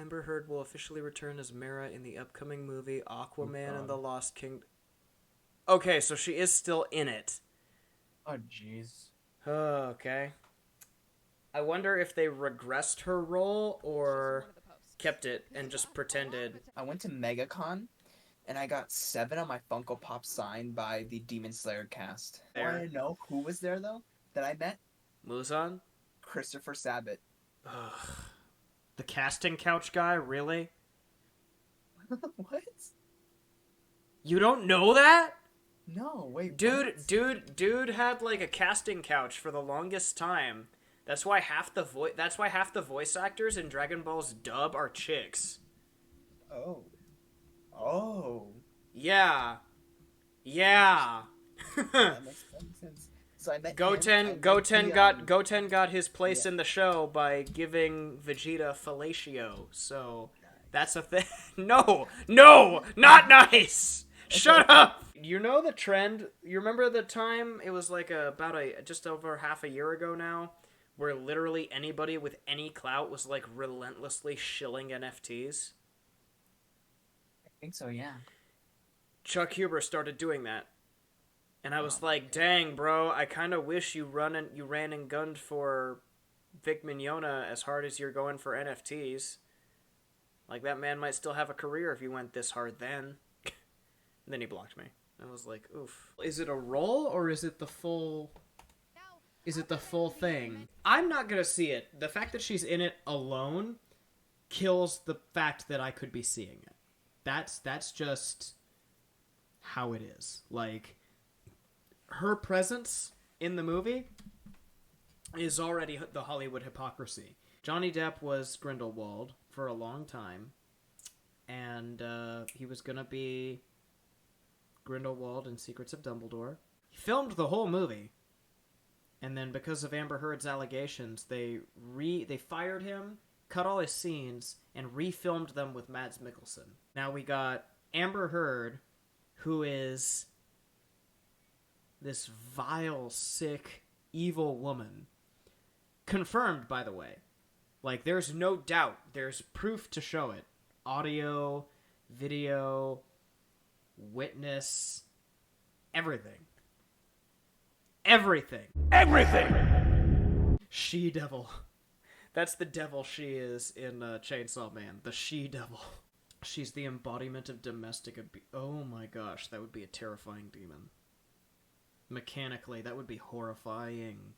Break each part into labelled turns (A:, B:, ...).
A: Amber Heard will officially return as Mera in the upcoming movie Aquaman and the Lost Kingdom. Okay, so she is still in it.
B: Oh, jeez.
A: Oh, okay. I wonder if they regressed her role or kept it and just pretended.
B: I went to MegaCon, and I got 7 of my Funko Pops signed by the Demon Slayer cast. Want to know who was there, though, that I met?
A: Muzan?
B: Christopher Sabat.
A: Ugh. The casting couch guy? Really?
B: What?
A: You don't know that?
B: No, wait,
A: Dude had like a casting couch for the longest time. That's why half the voice actors in Dragon Ball's dub are chicks.
B: Oh. Oh.
A: Yeah. Yeah.
B: That makes sense. So I met
A: Goten got his place in the show by giving Vegeta fellatio. So that's a thing. No, not nice. Shut up. You know the trend? You remember the time it was like just over half a year ago now, where literally anybody with any clout was like relentlessly shilling NFTs?
B: I think so, yeah.
A: Chuck Huber started doing that. And I was like, dang, bro, I kind of wish you ran and gunned for Vic Mignogna as hard as you're going for NFTs. Like, that man might still have a career if you went this hard then. And then he blocked me. I was like, oof. Is it a role or is it the full... Is it the full thing? I'm not gonna see it. The fact that she's in it alone kills the fact that I could be seeing it. That's just how it is. Like, her presence in the movie is already the Hollywood hypocrisy. Johnny Depp was Grindelwald for a long time, and he was gonna be Grindelwald in Secrets of Dumbledore. He filmed the whole movie, and then because of Amber Heard's allegations, they fired him, cut all his scenes, and refilmed them with Mads Mikkelsen. Now we got Amber Heard, who is this vile, sick, evil woman. Confirmed, by the way. Like, there's no doubt. There's proof to show it. Audio, video, witness, everything. Everything! She-Devil. That's the devil she is in Chainsaw Man. The she-devil. She's the embodiment of domestic abuse. Oh my gosh, that would be a terrifying demon. Mechanically, that would be horrifying.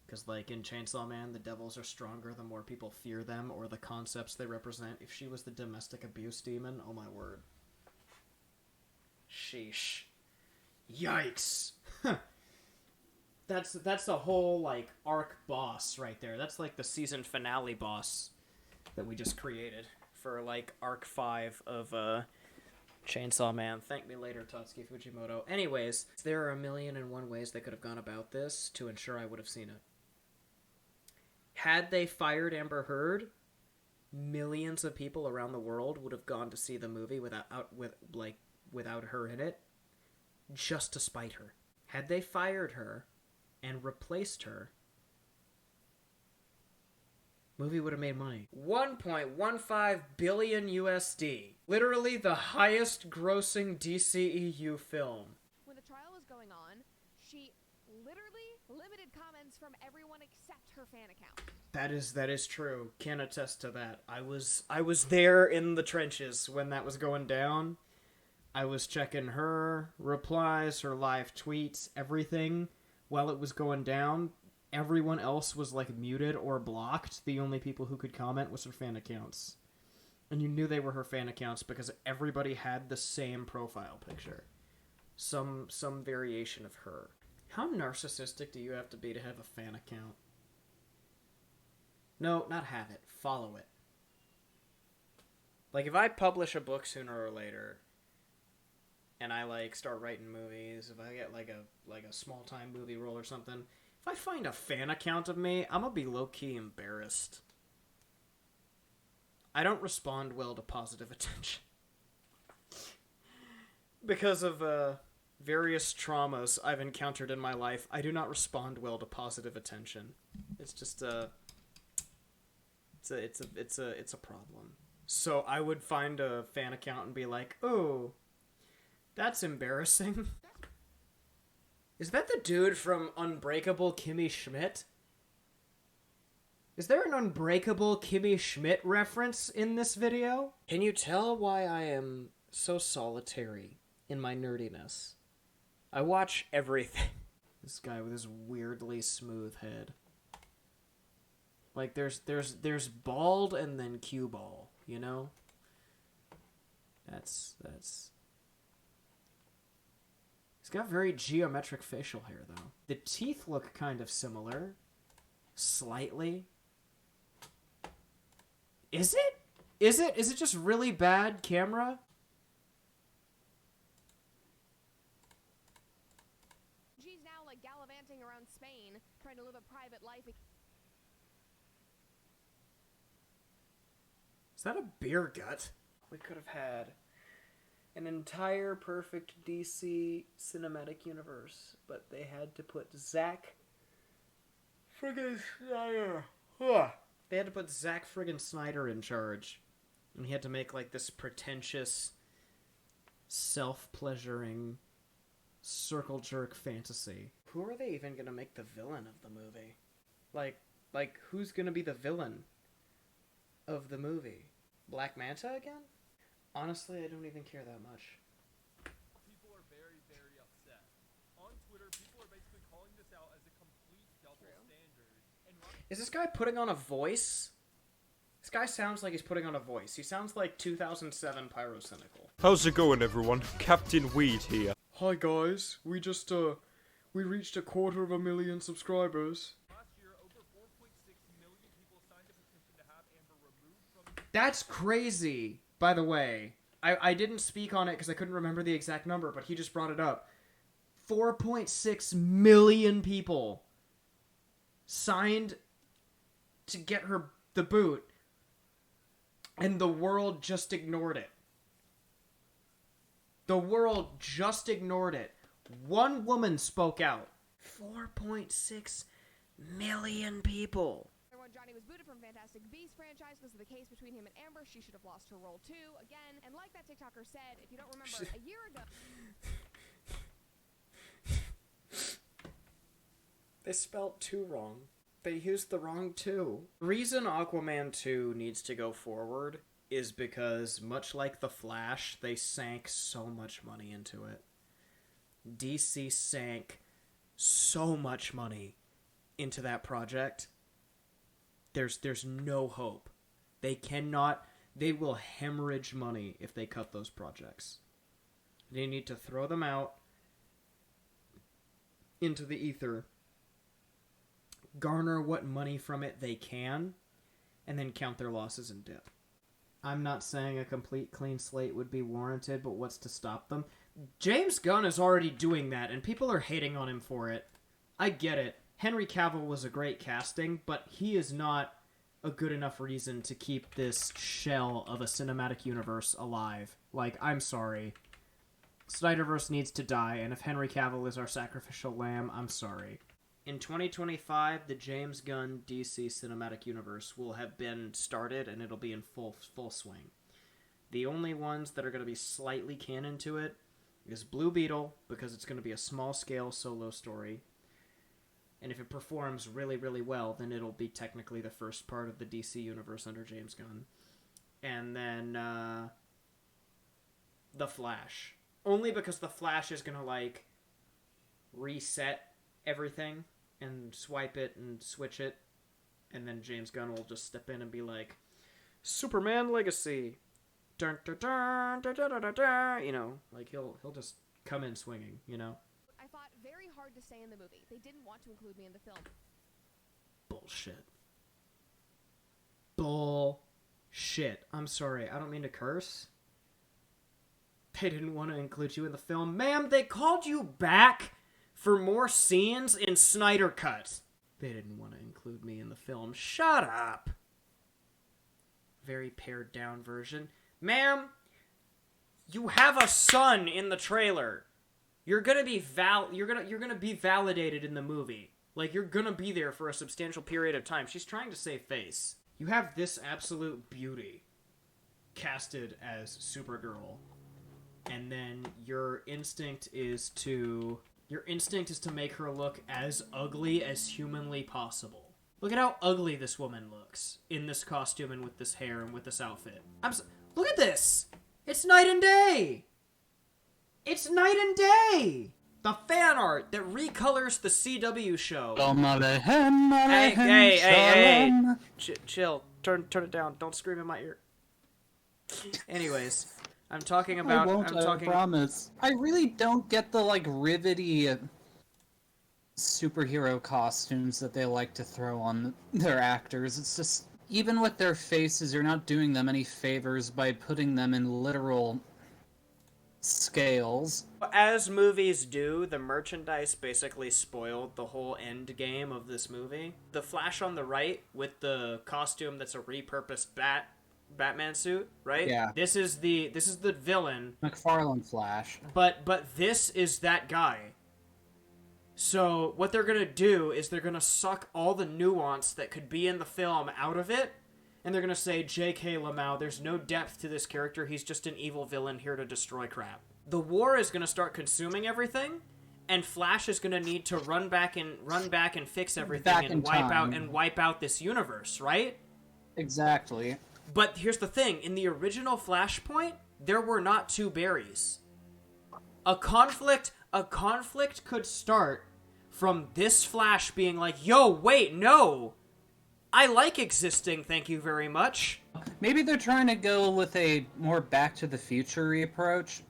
A: Because, like, in Chainsaw Man, the devils are stronger the more people fear them or the concepts they represent. If she was the domestic abuse demon, oh my word. Sheesh. Yikes. That's the whole, like, arc boss right there. That's, like, the season finale boss that we just created for, like, arc 5 of, Chainsaw Man. Thank me later, Tatsuki Fujimoto. Anyways, there are 1,000,001 ways they could have gone about this to ensure I would have seen it. Had they fired Amber Heard, millions of people around the world would have gone to see the movie without her in it, just to spite her. Had they fired her and replaced her, movie would have made money. 1.15 billion USD. Literally the highest grossing DCEU film.
C: When the trial was going on, she literally limited comments from everyone except her fan account.
A: That is true. Can attest to that. I was there in the trenches when that was going down. I was checking her replies, her live tweets, everything while it was going down. Everyone else was, like, muted or blocked. The only people who could comment was her fan accounts. And you knew they were her fan accounts because everybody had the same profile picture. Some variation of her. How narcissistic do you have to be to have a fan account? No, not have it. Follow it. Like, if I publish a book sooner or later, and I, like, start writing movies, if I get, like a small-time movie role or something, if I find a fan account of me, I'm gonna be low-key embarrassed. I don't respond well to positive attention. Because of, various traumas I've encountered in my life, I do not respond well to positive attention. It's just, It's a problem. So I would find a fan account and be like, oh, that's embarrassing. Is that the dude from Unbreakable Kimmy Schmidt? Is there an Unbreakable Kimmy Schmidt reference in this video? Can you tell why I am so solitary in my nerdiness? I watch everything. This guy with his weirdly smooth head. Like, there's bald and then cue ball, you know? That's... He's got very geometric facial hair, though. The teeth look kind of similar. Slightly. Is it? Is it just really bad camera?
C: She's now, like, gallivanting around Spain, trying to live a private life.
A: Is that a beer gut? We could have had an entire perfect DC cinematic universe, but they had to put Zack friggin' Snyder. They had to put Zack friggin' Snyder in charge. And he had to make, like, this pretentious, self-pleasuring, circle jerk fantasy. Who are they even gonna make the villain of the movie? Like, who's gonna be the villain of the movie? Black Manta again? Honestly, I don't even care that much.
D: People are very, very upset. On Twitter, people are basically calling this out as a complete double standard. And
A: Is this guy putting on a voice? This guy sounds like he's putting on a voice. He sounds like 2007 Pyrocynical.
D: how's it going, everyone? Captain Weed here.
A: Hi guys, we reached 250,000 subscribers.
D: Last year, over 4.6 million people signed a petition to have Amber removed from...
A: That's crazy, by the way. I didn't speak on it because I couldn't remember the exact number, but he just brought it up. 4.6 million people signed to get her the boot, and the world just ignored it. The world just ignored it. One woman spoke out. 4.6 million people.
C: Johnny was booted from Fantastic Beasts franchise because of the case between him and Amber. She should have lost her role too, again. And like that TikToker said, if you don't remember, a year ago...
A: They spelled 2 wrong. They used the wrong 2. The reason Aquaman 2 needs to go forward is because, much like The Flash, they sank so much money into it. DC sank so much money into that project. There's no hope. They will hemorrhage money if they cut those projects. They need to throw them out into the ether, garner what money from it they can, and then count their losses and dip. I'm not saying a complete clean slate would be warranted, but what's to stop them? James Gunn is already doing that, and people are hating on him for it. I get it. Henry Cavill was a great casting, but he is not a good enough reason to keep this shell of a cinematic universe alive. Like, I'm sorry. Snyderverse needs to die, and if Henry Cavill is our sacrificial lamb, I'm sorry. In 2025, the James Gunn DC Cinematic Universe will have been started, and it'll be in full swing. The only ones that are going to be slightly canon to it is Blue Beetle, because it's going to be a small-scale solo story. And if it performs really, really well, then it'll be technically the first part of the DC universe under James Gunn. And then, The Flash. Only because The Flash is gonna, like, reset everything and swipe it and switch it. And then James Gunn will just step in and be like, Superman Legacy. Dun, dun, dun, dun, dun, dun, dun, dun. You know, like, he'll just come in swinging, you know?
C: I fought very hard to stay in the movie. They didn't want to include me in the film.
A: Bullshit. Bullshit. I'm sorry, I don't mean to curse. They didn't want to include you in the film. Ma'am, they called you back for more scenes in Snyder Cut. They didn't want to include me in the film. Shut up. Very pared down version. Ma'am, you have a son in the trailer. You're gonna be you're gonna be validated in the movie. Like, you're gonna be there for a substantial period of time. She's trying to save face. You have this absolute beauty casted as Supergirl, and then your instinct is to make her look as ugly as humanly possible. Look at how ugly this woman looks in this costume and with this hair and with this outfit. Look at this! It's night and day! It's night and day! The fan art that recolors the CW show. Hey. Chill. Turn it down. Don't scream in my ear. Anyways, I'm talking about...
E: I promise. I really don't get the, rivety superhero costumes that they like to throw on their actors. It's just, even with their faces, you're not doing them any favors by putting them in literal scales.
A: As movies do, the merchandise basically spoiled the whole end game of this movie. The Flash on the right with the costume that's a repurposed Batman suit, right?
E: Yeah.
A: This is the villain.
E: McFarlane Flash.
A: But this is that guy. So what they're gonna do is they're gonna suck all the nuance that could be in the film out of it, and they're gonna say, J.K. Lamau, there's no depth to this character, he's just an evil villain here to destroy crap. The war is gonna start consuming everything, and Flash is gonna need to run back and fix everything and wipe out this universe, right?
E: Exactly.
A: But here's the thing, in the original Flashpoint, there were not two Barrys. A conflict could start from this Flash being like, yo, wait, no! I like existing, thank you very much.
E: Maybe they're trying to go with a more Back to the Future approach.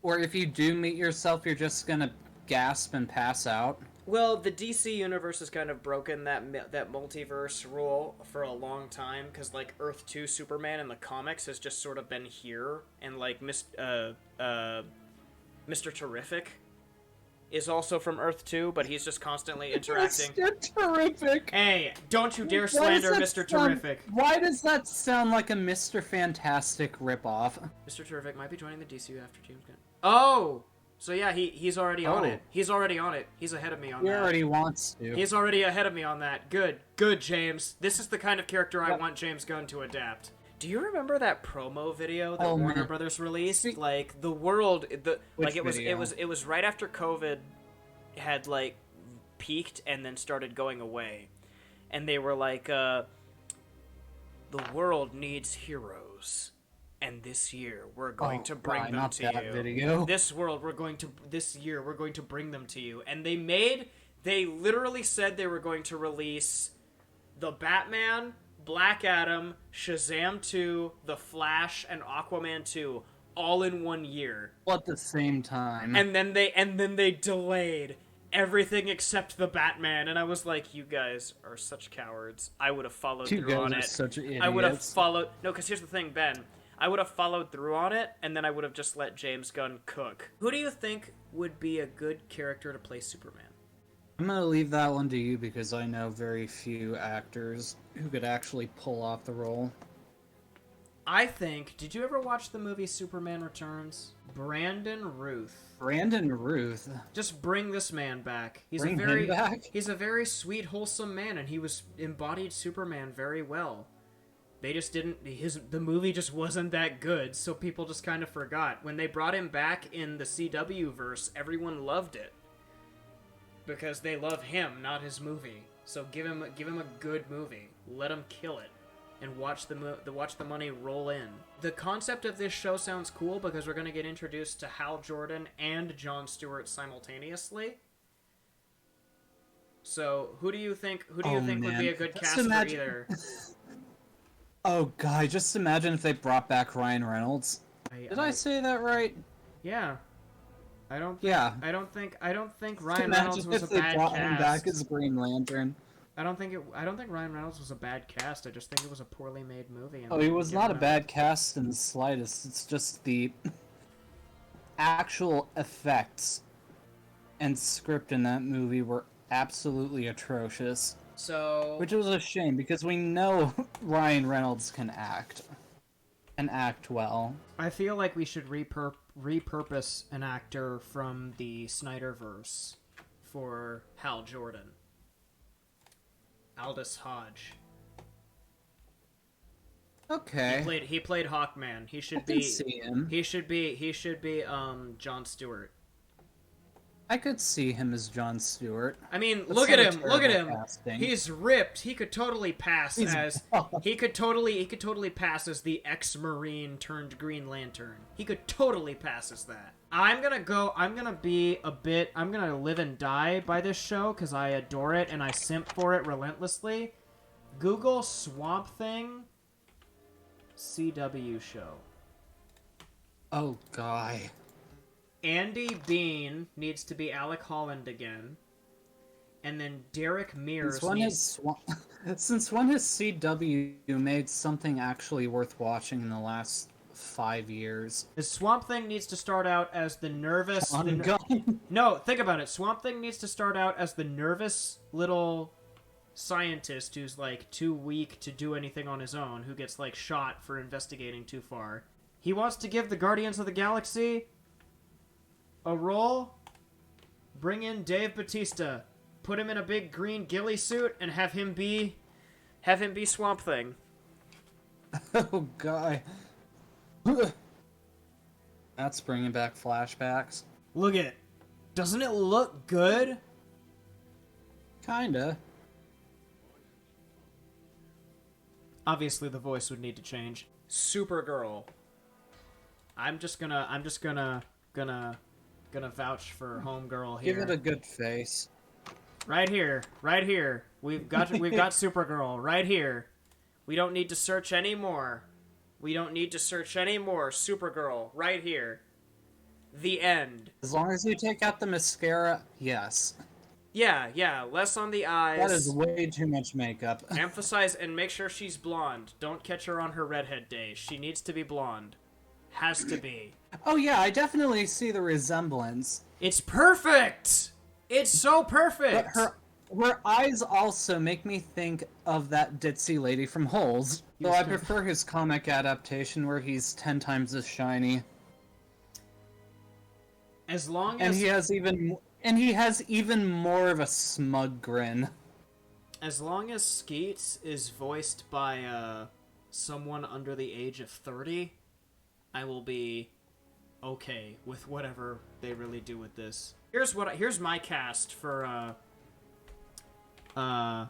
E: Or if you do meet yourself, you're just gonna gasp and pass out.
A: Well, the DC universe has kind of broken that multiverse rule for a long time, because, Earth 2 Superman in the comics has just sort of been here, and, Mr. Terrific is also from Earth 2, but he's just constantly interacting.
E: Mr. Terrific!
A: Hey, don't you dare slander Mr. Terrific.
E: Why does that sound like a Mr. Fantastic ripoff?
A: Mr. Terrific might be joining the DCU after James Gunn. Oh! So yeah, he's already on it. He's already on it. He's ahead of me on that.
E: He already wants to.
A: He's already ahead of me on that. Good, James. This is the kind of character I want James Gunn to adapt. Do you remember that promo video that Warner Brothers released? It was right after COVID had peaked and then started going away, and they were like, the world needs heroes, and this year we're going to bring them to you.
E: Video.
A: This year we're going to bring them to you, and they literally said they were going to release the Batman, Black Adam, Shazam 2, The Flash, and Aquaman 2 all in 1 year.
E: All at the same time.
A: And then they delayed everything except the Batman, and I was like, you guys are such cowards. I would have followed through on it.
E: Such idiots.
A: I would have followed... No, because here's the thing, Ben. I would have followed through on it, and then I would have just let James Gunn cook. Who do you think would be a good character to play Superman?
E: I'm gonna leave that one to you because I know very few actors who could actually pull off the role.
A: I think... Did you ever watch the movie Superman Returns? Brandon Routh.
E: Brandon Routh?
A: Just bring this man back. He's
E: him back?
A: He's a very sweet, wholesome man, and he embodied Superman very well. They just didn't... The movie just wasn't that good, so people just kind of forgot. When they brought him back in the CW verse, everyone loved it. Because they love him, not his movie. So give him a good movie. Let him kill it. And watch the money roll in. The concept of this show sounds cool because we're going to get introduced to Hal Jordan and Jon Stewart simultaneously. So who do you think would be a good cast for either?
E: Oh god, just imagine if they brought back Ryan Reynolds. Did I say that right?
A: Yeah. I don't think Ryan
E: Imagine
A: Reynolds was a
E: if they
A: bad
E: brought
A: cast.
E: him back as Green Lantern.
A: I don't think Ryan Reynolds was a bad cast. I just think it was a poorly made movie.
E: Oh, he was not a bad cast in the slightest. It's just the actual effects and script in that movie were absolutely atrocious.
A: So,
E: which was a shame because we know Ryan Reynolds can act and act well.
A: I feel like we should repurpose an actor from the Snyderverse for Hal Jordan. Aldous Hodge.
E: Okay.
A: He played Hawkman. He
E: I
A: should
E: can
A: be.
E: see him.
A: He should be. Jon Stewart.
E: I could see him as Jon Stewart.
A: I mean,
E: That's
A: look at
E: not a
A: him. Look at him.
E: terrible casting.
A: He's ripped. He could totally pass
E: He's
A: as.
E: buff.
A: He could totally pass as the ex-Marine turned Green Lantern. He could totally pass as that. I'm gonna live and die by this show because I adore it and I simp for it relentlessly. Google Swamp Thing CW show.
E: Oh, guy.
A: Andy Bean needs to be Alec Holland again. And then Derek Mears
E: Since when has CW made something actually worth watching in the last 5 years?
A: The Swamp Thing needs to start out as the nervous... No, think about it. Swamp Thing needs to start out as the nervous little scientist who's, like, too weak to do anything on his own, who gets, like, shot for investigating too far. He wants to give the Guardians of the Galaxy a role. Bring in Dave Bautista. Put him in a big green ghillie suit and have him be Swamp Thing.
E: Oh, guy. That's bringing back flashbacks.
A: Look at it. Doesn't it look good?
E: Kinda.
A: Obviously, the voice would need to change. Supergirl. I'm just gonna vouch for homegirl here.
E: Give it a good face.
A: Right here. We've got Supergirl right here. We don't need to search anymore. Supergirl right here. The end.
E: As long as you take out the mascara, yes.
A: Yeah, less on the eyes.
E: That is way too much makeup.
A: Emphasize and make sure she's blonde. Don't catch her on her redhead days. She needs to be blonde. Has to be.
E: Oh yeah, I definitely see the resemblance.
A: It's perfect! It's so perfect!
E: But her eyes also make me think of that ditzy lady from Holes. Though I prefer his comic adaptation where he's 10 times as shiny.
A: As long as...
E: And he has even more of a smug grin.
A: As long as Skeets is voiced by someone under the age of 30, I will be okay with whatever they really do with this. Here's my cast for the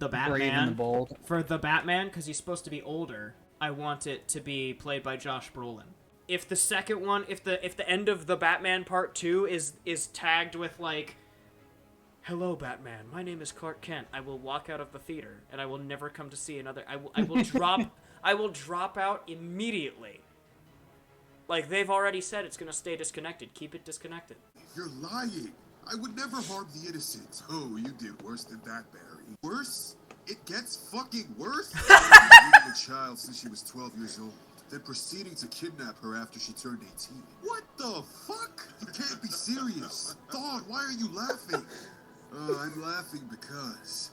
A: Batman.
E: Brave and the Bold.
A: For the Batman, because he's supposed to be older, I want it to be played by Josh Brolin. If the second one, if the end of the Batman Part 2 is tagged with, like, "Hello, Batman. My name is Clark Kent. I will walk out of the theater, and I will never come to see another. I will drop out immediately." Like, they've already said it's gonna stay disconnected. Keep it disconnected.
F: You're lying. I would never harm the innocent. Oh, you did worse than that, Barry. Worse? It gets fucking worse? Raising a child since she was 12 years old, then proceeding to kidnap her after she turned 18. What the fuck? You can't be serious. Dawn, why are you laughing? I'm laughing because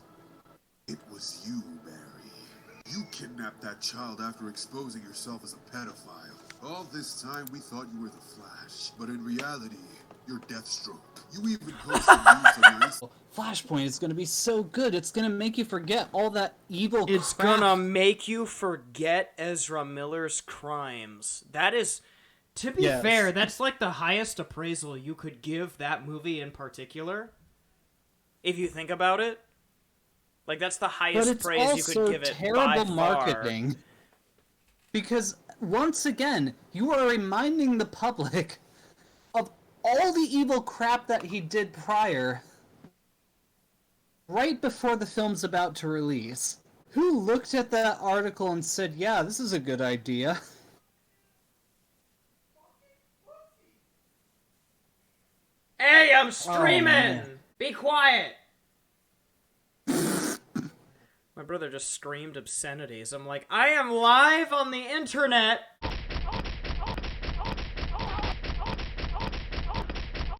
F: it was you, Barry. You kidnapped that child after exposing yourself as a pedophile. All this time, we thought you were the Flash, but in reality, you're Deathstroke. You even posted news on your Instagram.
E: Flashpoint is going to be so good, it's going to make you forget all that evil crap.
A: It's gonna make you forget Ezra Miller's crimes. That is, to be fair, that's like the highest appraisal you could give that movie in particular. If you think about it. Like, that's the highest praise you could give it by far.
E: Terrible marketing. Because, once again, you are reminding the public of all the evil crap that he did prior, right before the film's about to release. Who looked at that article and said, yeah, this is a good idea?
A: Hey, I'm streaming! Be quiet! My brother just screamed obscenities. I'm like, I am live on the internet!